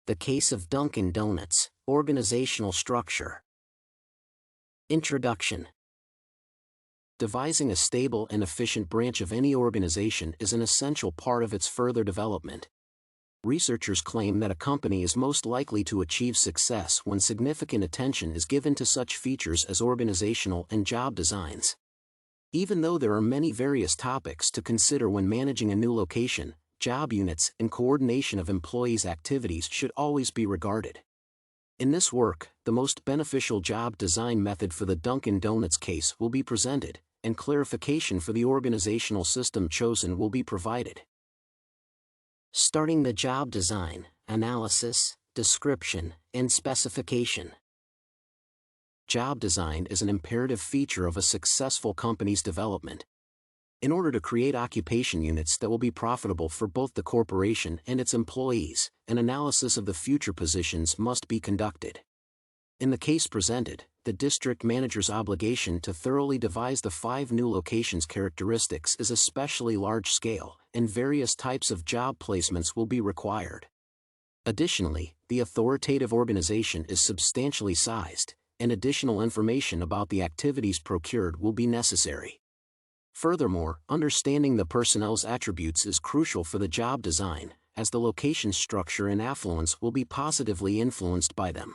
The case of Dunkin Donuts, organizational structure. Introduction. Devising a stable and efficient branch of any organization is an essential part of its further development. Researchers claim that a company is most likely to achieve success when significant attention is given to such features as organizational and job designs. Even though there are many various topics to consider when managing a new location, job units and coordination of employees' activities should always be regarded. In this work, the most beneficial job design method for the Dunkin Donuts case will be presented, and clarification for the organizational system chosen will be provided. Starting the job design, analysis, description, and specification. Job design is an imperative feature of a successful company's development. In order to create occupation units that will be profitable for both the corporation and its employees, an analysis of the future positions must be conducted. In the case presented, the district manager's obligation to thoroughly devise the 5 new locations' characteristics is especially large-scale, and various types of job placements will be required. Additionally, the authoritative organization is substantially sized, and additional information about the activities procured will be necessary. Furthermore, understanding the personnel's attributes is crucial for the job design, as the location structure and affluence will be positively influenced by them.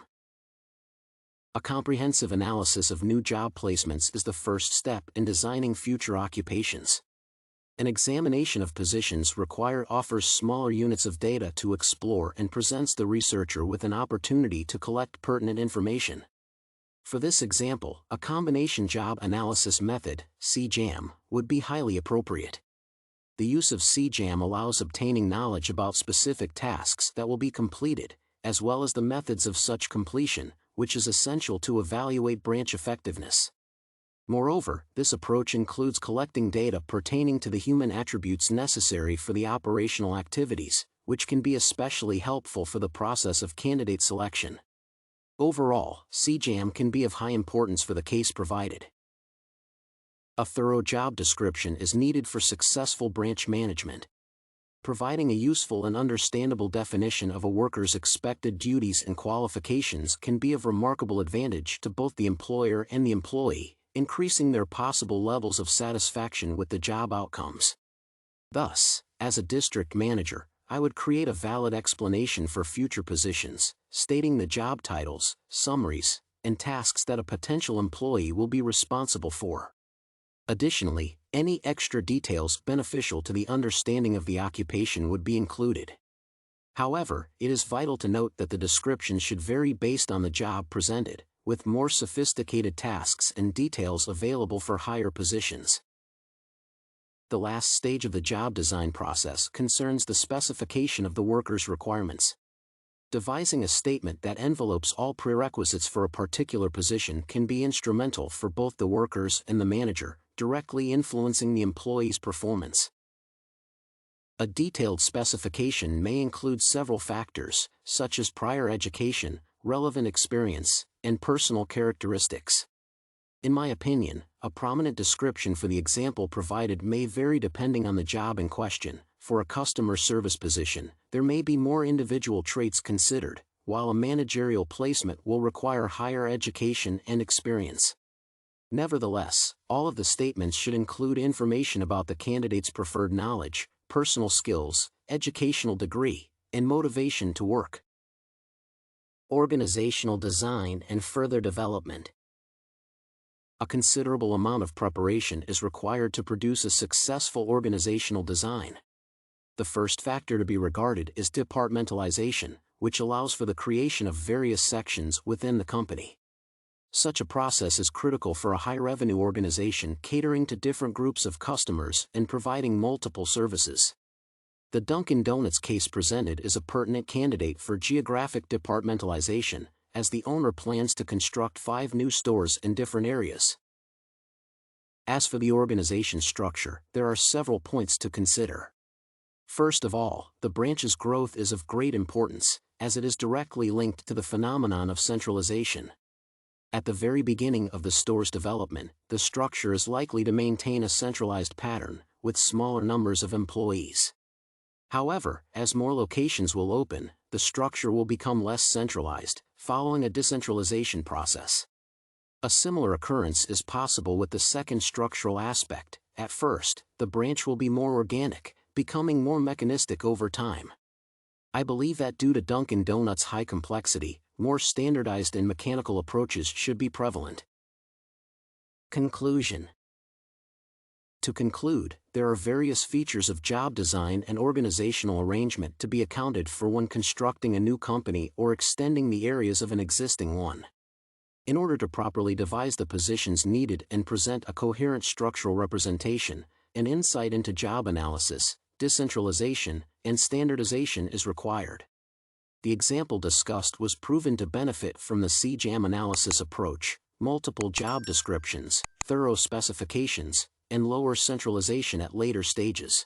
A comprehensive analysis of new job placements is the first step in designing future occupations. An examination of positions required offers smaller units of data to explore and presents the researcher with an opportunity to collect pertinent information. For this example, a combination job analysis method, CJAM, would be highly appropriate. The use of CJAM allows obtaining knowledge about specific tasks that will be completed, as well as the methods of such completion, which is essential to evaluate branch effectiveness. Moreover, this approach includes collecting data pertaining to the human attributes necessary for the operational activities, which can be especially helpful for the process of candidate selection. Overall, CJAM can be of high importance for the case provided. A thorough job description is needed for successful branch management. Providing a useful and understandable definition of a worker's expected duties and qualifications can be of remarkable advantage to both the employer and the employee, increasing their possible levels of satisfaction with the job outcomes. Thus, as a district manager, I would create a valid explanation for future positions, stating the job titles, summaries, and tasks that a potential employee will be responsible for. Additionally, any extra details beneficial to the understanding of the occupation would be included. However, it is vital to note that the description should vary based on the job presented, with more sophisticated tasks and details available for higher positions. The last stage of the job design process concerns the specification of the worker's requirements. Devising a statement that envelopes all prerequisites for a particular position can be instrumental for both the workers and the manager, directly influencing the employee's performance. A detailed specification may include several factors, such as prior education, relevant experience, and personal characteristics. In my opinion, a prominent description for the example provided may vary depending on the job in question. For a customer service position, there may be more individual traits considered, while a managerial placement will require higher education and experience. Nevertheless, all of the statements should include information about the candidate's preferred knowledge, personal skills, educational degree, and motivation to work. Organizational design and further development. A considerable amount of preparation is required to produce a successful organizational design. The first factor to be regarded is departmentalization, which allows for the creation of various sections within the company. Such a process is critical for a high-revenue organization catering to different groups of customers and providing multiple services. The Dunkin Donuts case presented is a pertinent candidate for geographic departmentalization, as the owner plans to construct 5 new stores in different areas. As for the organization structure, there are several points to consider. First of all, the branch's growth is of great importance, as it is directly linked to the phenomenon of centralization. At the very beginning of the store's development, the structure is likely to maintain a centralized pattern, with smaller numbers of employees. However, as more locations will open, the structure will become less centralized, following a decentralization process. A similar occurrence is possible with the second structural aspect. At first, the branch will be more organic, becoming more mechanistic over time. I believe that due to Dunkin Donuts' high complexity, more standardized and mechanical approaches should be prevalent. Conclusion. To conclude, there are various features of job design and organizational arrangement to be accounted for when constructing a new company or extending the areas of an existing one. In order to properly devise the positions needed and present a coherent structural representation, an insight into job analysis, decentralization, and standardization is required. The example discussed was proven to benefit from the CJAM analysis approach, multiple job descriptions, thorough specifications, and lower centralization at later stages.